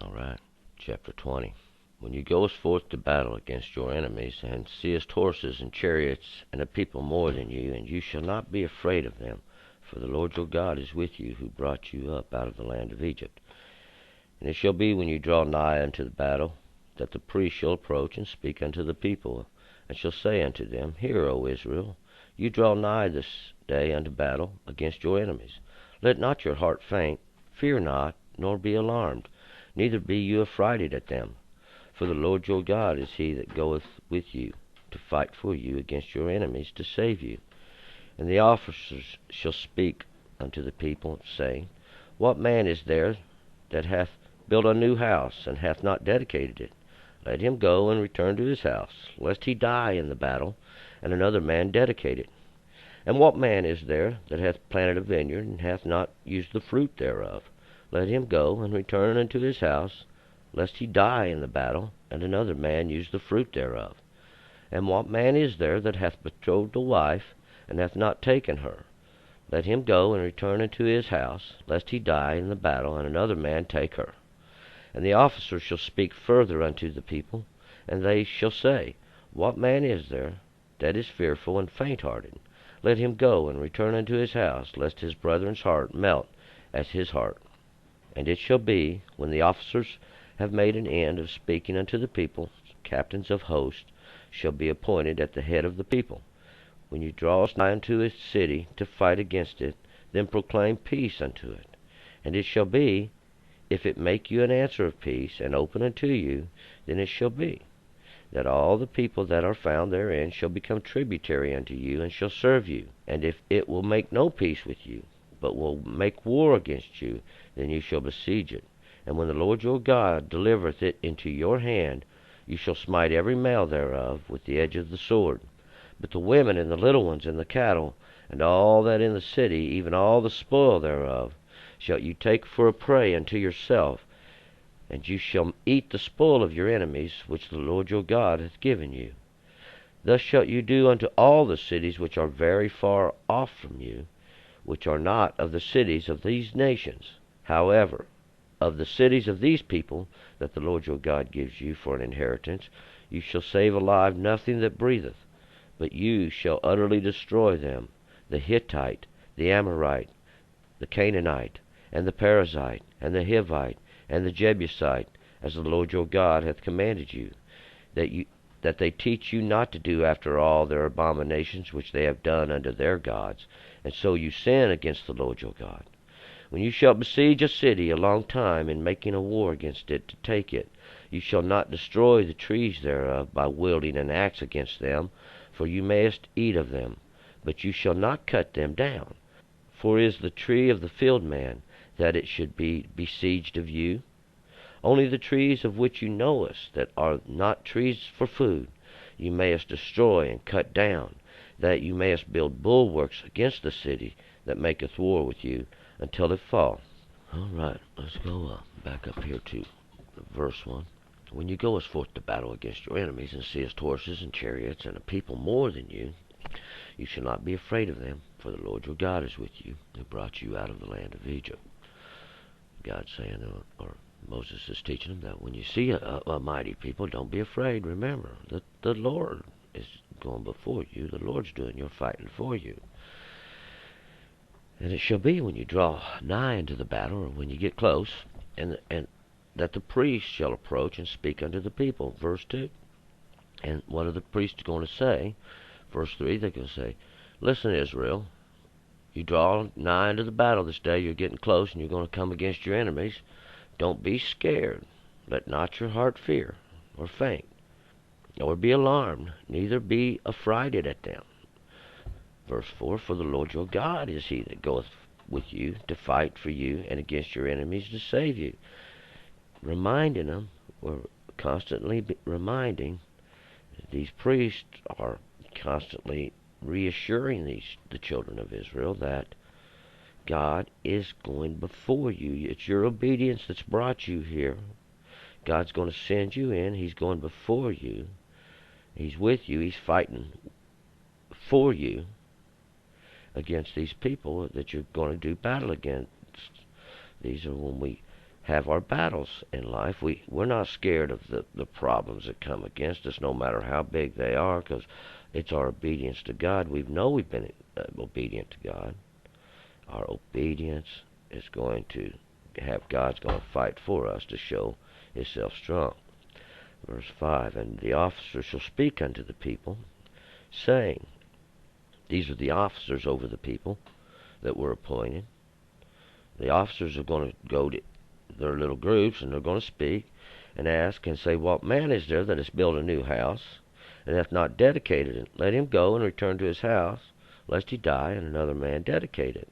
All right, chapter 20. When you goest forth to battle against your enemies, and seest horses and chariots, and a people more than you, and you shall not be afraid of them, for the Lord your God is with you, who brought you up out of the land of Egypt. And it shall be, when you draw nigh unto the battle, that the priest shall approach and speak unto the people, and shall say unto them, Hear, O Israel, you draw nigh this day unto battle against your enemies. Let not your heart faint, fear not, nor be alarmed, neither be you affrighted at them. For the Lord your God is he that goeth with you, to fight for you against your enemies, to save you. And the officers shall speak unto the people, saying, What man is there that hath built a new house, and hath not dedicated it? Let him go and return to his house, lest he die in the battle, and another man dedicate it. And what man is there that hath planted a vineyard, and hath not used the fruit thereof? Let him go and return unto his house, lest he die in the battle, and another man use the fruit thereof. And what man is there that hath betrothed a wife, and hath not taken her? Let him go and return unto his house, lest he die in the battle, and another man take her. And the officers shall speak further unto the people, and they shall say, What man is there that is fearful and faint-hearted? Let him go and return unto his house, lest his brethren's heart melt as his heart. And it shall be, when the officers have made an end of speaking unto the people, captains of hosts shall be appointed at the head of the people. When you draw nigh unto a city to fight against it, then proclaim peace unto it. And it shall be, if it make you an answer of peace, and open unto you, then it shall be, that all the people that are found therein shall become tributary unto you, and shall serve you. And if it will make no peace with you, but will make war against you, then you shall besiege it. And when the Lord your God delivereth it into your hand, you shall smite every male thereof with the edge of the sword. But the women and the little ones and the cattle, and all that in the city, even all the spoil thereof, shall you take for a prey unto yourself, and you shall eat the spoil of your enemies, which the Lord your God hath given you. Thus shalt you do unto all the cities which are very far off from you, which are not of the cities of these nations. However, of the cities of these people that the Lord your God gives you for an inheritance, you shall save alive nothing that breatheth, but you shall utterly destroy them, the Hittite, the Amorite, the Canaanite, and the Perizzite, and the Hivite, and the Jebusite, as the Lord your God hath commanded you, that they teach you not to do after all their abominations which they have done unto their gods, and so you sin against the Lord your God. When you shall besiege a city a long time, in making a war against it to take it, you shall not destroy the trees thereof by wielding an axe against them, for you mayest eat of them, but you shall not cut them down. For is the tree of the field man, that it should be besieged of you? Only the trees of which you knowest that are not trees for food, you mayest destroy and cut down, that you mayest build bulwarks against the city that maketh war with you, until it fall. All right, let's go back up here to verse 1. When you goest forth to battle against your enemies, and seest horses and chariots, and a people more than you, you shall not be afraid of them, for the Lord your God is with you, who brought you out of the land of Egypt. God's saying, or Moses is teaching them, that when you see a mighty people, don't be afraid. Remember that the Lord is going before you. The Lord's doing your fighting for you. And it shall be, when you draw nigh into the battle, or when you get close, and that the priest shall approach and speak unto the people. Verse 2. And what are the priests going to say? Verse 3, they're going to say, Listen, Israel, you draw nigh into the battle this day. You're getting close, and you're going to come against your enemies. Don't be scared. Let not your heart fear, or faint, nor be alarmed, neither be affrighted at them. Verse 4, For the Lord your God is he that goeth with you to fight for you, and against your enemies to save you. Reminding them, or constantly reminding, these priests are constantly reassuring the children of Israel that God is going before you. It's your obedience that's brought you here. God's going to send you in. He's going before you. He's with you. He's fighting for you against these people that you're going to do battle against. These are when we have our battles in life. We're not scared of the problems that come against us, no matter how big they are, because it's our obedience to God. We've been obedient to God. Our obedience is going to have God's going to fight for us to show himself strong. Verse 5, and the officer shall speak unto the people, saying, these are the officers over the people that were appointed. The officers are going to go to their little groups, and they're going to speak and ask and say, what man is there that has built a new house, and hath not dedicated it? Let him go and return to his house, lest he die, and another man dedicate it.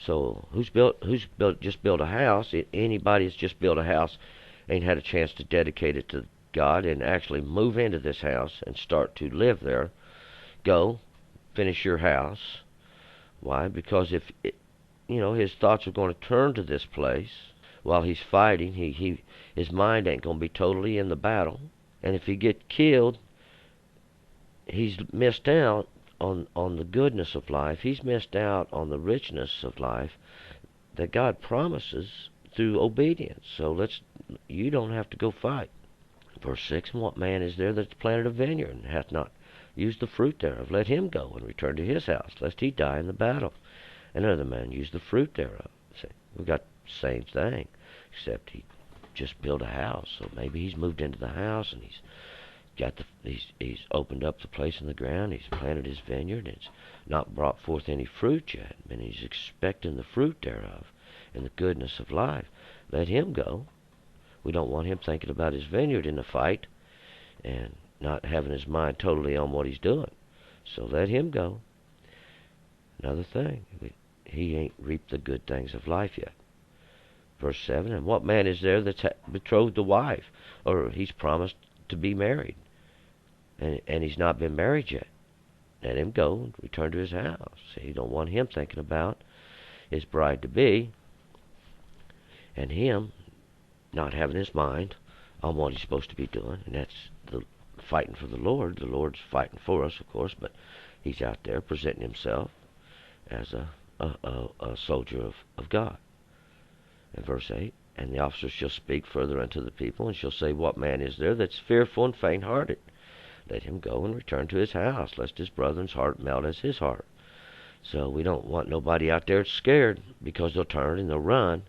So who's just built a house? Anybody that's just built a house ain't had a chance to dedicate it to God and actually move into this house and start to live there. Go, finish your house. Why? Because if his thoughts are going to turn to this place while he's fighting. His mind ain't going to be totally in the battle, and if he get killed, he's missed out on the goodness of life. He's missed out on the richness of life that God promises through obedience. So you don't have to go fight. Verse 6, and what man is there that's planted a vineyard, and hath not used the fruit thereof? Let him go and return to his house, lest he die in the battle. Another man use the fruit thereof. See, we've got the same thing, except he just built a house. So maybe he's moved into the house, and he's opened up the place in the ground. He's planted his vineyard. It's not brought forth any fruit yet, and he's expecting the fruit thereof and the goodness of life. Let him go. We don't want him thinking about his vineyard in the fight and not having his mind totally on what he's doing. So let him go. Another thing, he ain't reaped the good things of life yet. Verse 7, and what man is there that's betrothed a wife, or he's promised to be married, and he's not been married yet? Let him go and return to his house. See, you don't want him thinking about his bride-to-be, and him not having his mind on what he's supposed to be doing, and that's the fighting for the Lord. The Lord's fighting for us, of course, but he's out there presenting himself as a soldier of God. In verse 8, and the officer shall speak further unto the people, and shall say, what man is there that's fearful and faint-hearted? Let him go and return to his house, lest his brother's heart melt as his heart. So we don't want nobody out there scared, because they'll turn and they'll run,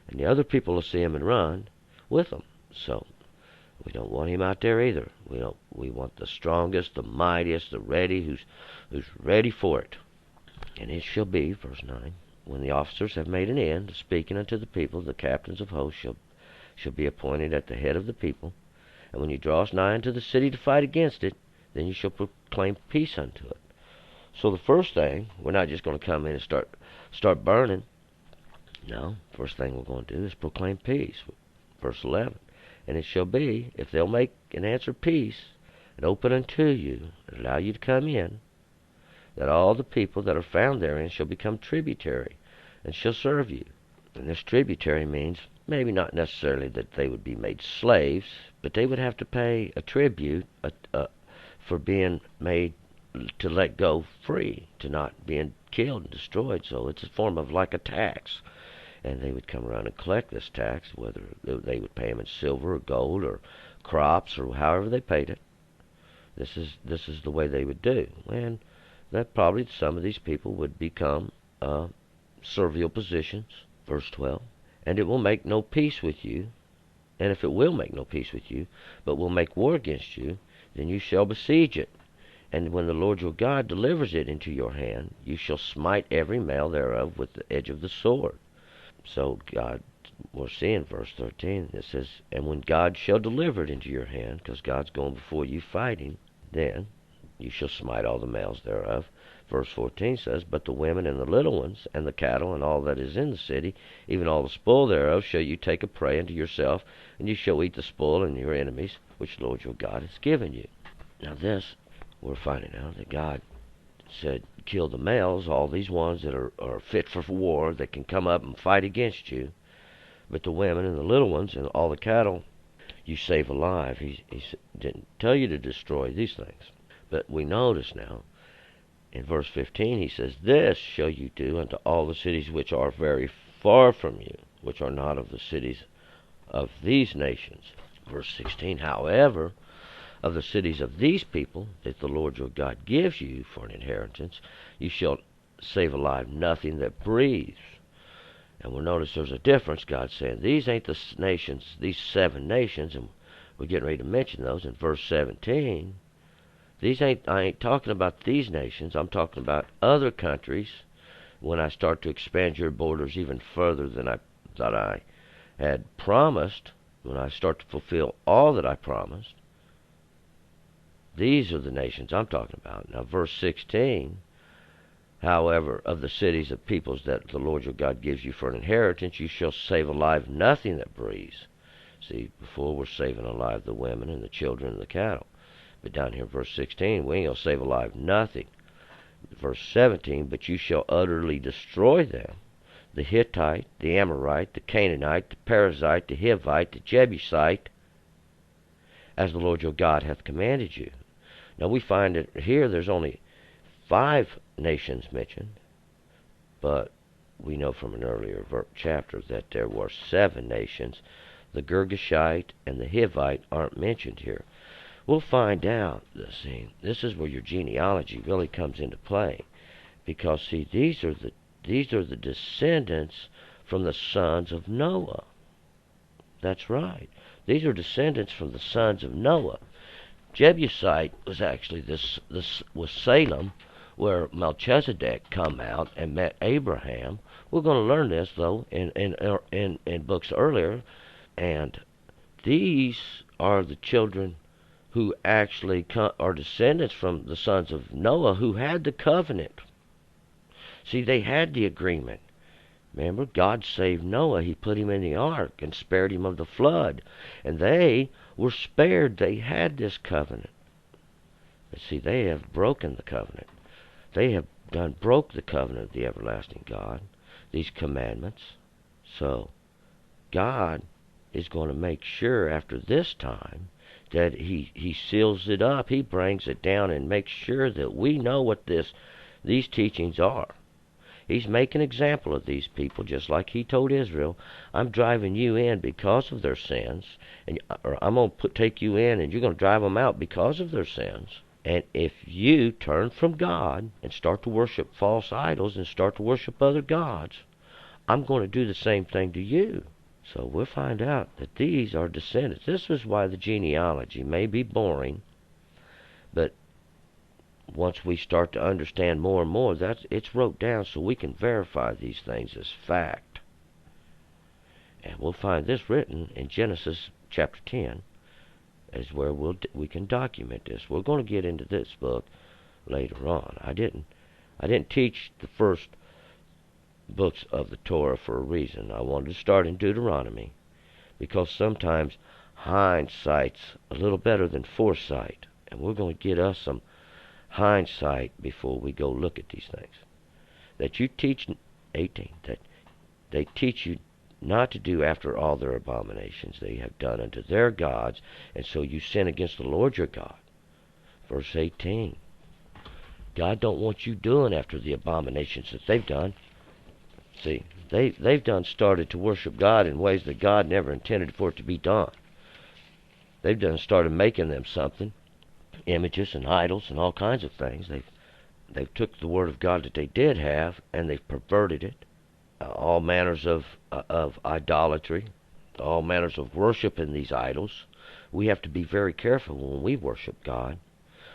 and the other people will see him and run with them. So we don't want him out there either. We want the strongest, the mightiest, the ready, who's ready for it. And it shall be, verse 9, when the officers have made an end of speaking unto the people, the captains of hosts shall be appointed at the head of the people. And when you draw nigh unto the city to fight against it, then you shall proclaim peace unto it. So the first thing, we're not just going to come in and start burning. No, first thing we're going to do is proclaim peace. Verse 11, and it shall be, if they'll make and answer peace, and open unto you, and allow you to come in, that all the people that are found therein shall become tributary, and shall serve you. And this tributary means maybe not necessarily that they would be made slaves, but they would have to pay a tribute for being made to let go free, to not being killed and destroyed. So it's a form of like a tax. And they would come around and collect this tax, whether they would pay them in silver or gold or crops or however they paid it. This is the way they would do. And that probably some of these people would become servile positions. Verse 12, and it will make no peace with you. And if it will make no peace with you, but will make war against you, then you shall besiege it. And when the Lord your God delivers it into your hand, you shall smite every male thereof with the edge of the sword. So God, we're seeing verse 13, it says, and when God shall deliver it into your hand, because God's going before you fighting, then you shall smite all the males thereof. Verse 14 says, but the women and the little ones, and the cattle, and all that is in the city, even all the spoil thereof, shall you take a prey unto yourself, and you shall eat the spoil and your enemies, which the Lord your God has given you. Now this, we're finding out that God said, kill the males, all these ones that are fit for war, that can come up and fight against you. But the women and the little ones and all the cattle, you save alive. He didn't tell you to destroy these things. But we notice now, in verse 15, he says, this shall you do unto all the cities which are very far from you, which are not of the cities of these nations. Verse 16, however, of the cities of these people that the Lord your God gives you for an inheritance, you shall save alive nothing that breathes. And we'll notice there's a difference. God's saying these ain't the nations, these 7 nations, and we're getting ready to mention those in verse 17. I ain't talking about these nations. I'm talking about other countries. When I start to expand your borders even further than I had promised, when I start to fulfill all that I promised, these are the nations I'm talking about. Now, verse 16, however, of the cities of peoples that the Lord your God gives you for an inheritance, you shall save alive nothing that breathes. See, before we're saving alive the women and the children and the cattle. But down here, verse 16, we ain't going to save alive nothing. Verse 17, but you shall utterly destroy them. The Hittite, the Amorite, the Canaanite, the Perizzite, the Hivite, the Jebusite, as the Lord your God hath commanded you. Now we find that here there's only 5 nations mentioned, but we know from an earlier chapter that there were 7 nations. The Girgashite and the Hivite aren't mentioned here. We'll find out. See, this is where your genealogy really comes into play, because see, these are the descendants from the sons of Noah. That's right. These are descendants from the sons of Noah. Jebusite was actually this was Salem, where Melchizedek come out and met Abraham. We're going to learn this though in books earlier, and these are the children who actually are descendants from the sons of Noah, who had the covenant. See, they had the agreement. Remember, God saved Noah. He put him in the ark and spared him of the flood. And they were spared. They had this covenant. But see, they have broken the covenant. They have broke the covenant of the everlasting God, these commandments. So, God is going to make sure after this time that he seals it up. He brings it down and makes sure that we know what these teachings are. He's making an example of these people, just like he told Israel, I'm driving you in because of their sins, or I'm going to take you in and you're going to drive them out because of their sins. And if you turn from God and start to worship false idols and start to worship other gods, I'm going to do the same thing to you. So we'll find out that these are descendants. This is why the genealogy may be boring, but once we start to understand more and more, it's wrote down so we can verify these things as fact. And we'll find this written in Genesis chapter 10, is where we can document this. We're going to get into this book later on. I didn't teach the first books of the Torah for a reason. I wanted to start in Deuteronomy, because sometimes hindsight's a little better than foresight, and we're going to get us some hindsight before we go look at these things. That you teach 18, that they teach you not to do after all their abominations they have done unto their gods, and so you sin against the Lord your God. Verse 18. God don't want you doing after the abominations that they've done. See, they've started to worship God in ways that God never intended for it to be done. They've started making them something, images and idols and all kinds of things. They've took the word of God that they did have, and they've perverted it. All manners of idolatry, all manners of worship in these idols. We have to be very careful when we worship God.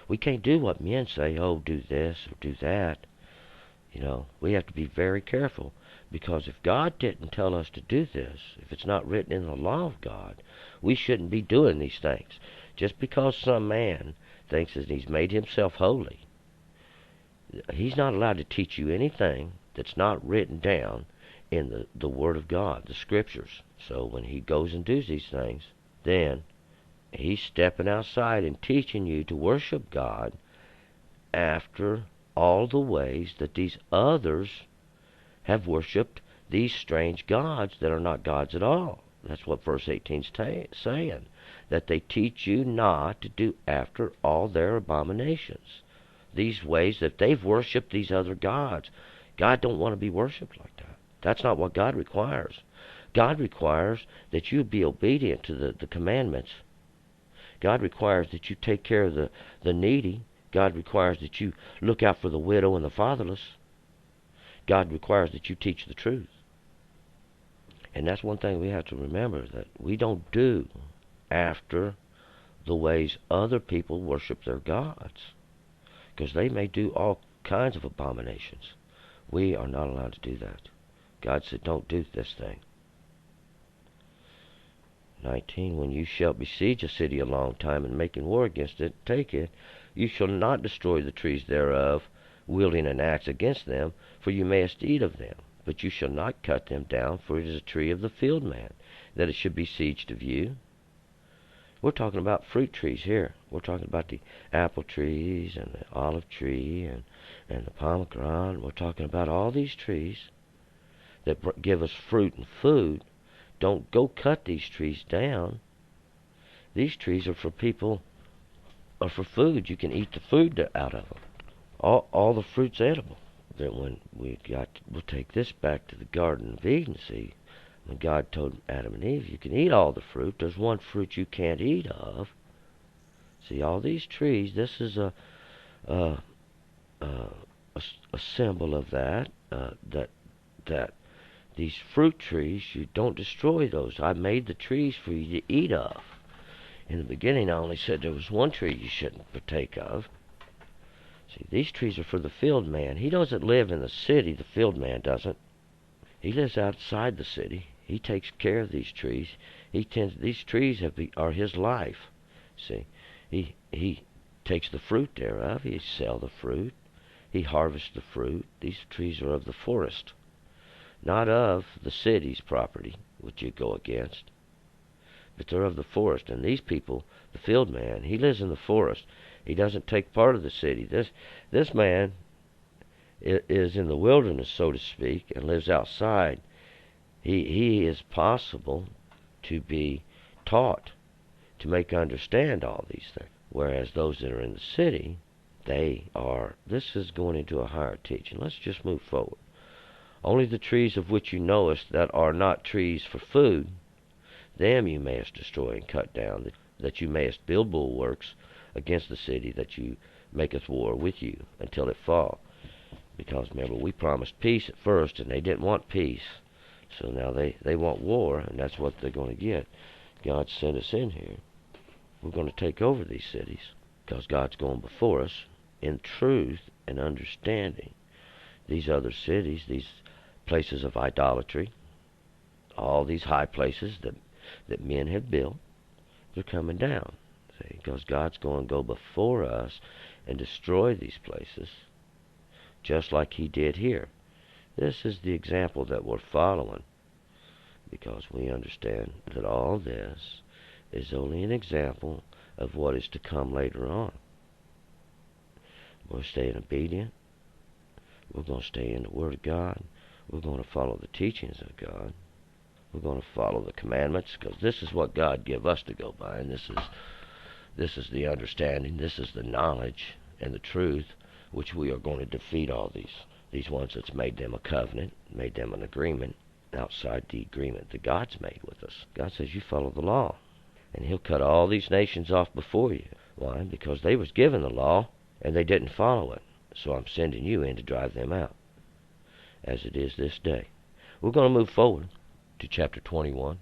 We can't do what men say, oh, do this or do that. You know, we have to be very careful, because if God didn't tell us to do this, if it's not written in the law of God, we shouldn't be doing these things. Just because some man thinks that he's made himself holy, he's not allowed to teach you anything that's not written down in the Word of God, the Scriptures. So when he goes and does these things, then he's stepping outside and teaching you to worship God after all the ways that these others have worshipped these strange gods that are not gods at all. That's what verse 18 is saying, that they teach you not to do after all their abominations. These ways that they've worshipped these other gods. God don't want to be worshipped like that. That's not what God requires. God requires that you be obedient to the commandments. God requires that you take care of the needy. God requires that you look out for the widow and the fatherless. God requires that you teach the truth. And that's one thing we have to remember, that we don't do after the ways other people worship their gods, because they may do all kinds of abominations. We are not allowed to do that. God said, don't do this thing. 19, when you shall besiege a city a long time, and making war against it, take it, you shall not destroy the trees thereof, wielding an axe against them, for you mayest eat of them. But you shall not cut them down, for it is a tree of the field man, that it should be besieged of you. We're talking about fruit trees here. We're talking about the apple trees and the olive tree and the pomegranate. We're talking about all these trees that give us fruit and food. Don't go cut these trees down. These trees are for people, or for food. You can eat the food out of them. All the fruit's edible. Then when we'll take this back to the Garden of Eden. See, when God told Adam and Eve, you can eat all the fruit. There's one fruit you can't eat of. See, all these trees. This is a symbol of that. That these fruit trees, you don't destroy those. I made the trees for you to eat of. In the beginning, I only said there was one tree you shouldn't partake of. See, these trees are for the field man. He doesn't live in the city. The field man doesn't. He lives outside the city. He takes care of these trees. These trees are his life. See, he takes the fruit thereof. He sells the fruit. He harvests the fruit. These trees are of the forest, not of the city's property, which you go against, but they're of the forest. And these people, the field man, he lives in the forest. He doesn't take part of the city. This man is in the wilderness, so to speak, and lives outside. He is possible to be taught, to make understand all these things. Whereas those that are in the city, this is going into a higher teaching. Let's just move forward. Only the trees of which you knowest that are not trees for food, them you mayest destroy and cut down, that you mayest build bulwarks against the city that you maketh war with you until it fall. Because remember, we promised peace at first, and they didn't want peace. So now they want war, and that's what they're going to get. God sent us in here. We're going to take over these cities, because God's going before us in truth and understanding. These other cities, these places of idolatry, all these high places that men have built, they're coming down. See, because God's going to go before us and destroy these places, just like he did here. This is the example that we're following, because we understand that all this is only an example of what is to come later on. We're staying obedient. We're going to stay in the Word of God. We're going to follow the teachings of God. We're going to follow the commandments, because this is what God gave us to go by, and this is the understanding, this is the knowledge and the truth, which we are going to defeat all these ones that's made them a covenant, made them an agreement outside the agreement that God's made with us. God says you follow the law, and he'll cut all these nations off before you. Why? Because they was given the law, and they didn't follow it. So I'm sending you in to drive them out, as it is this day. We're going to move forward to chapter 21.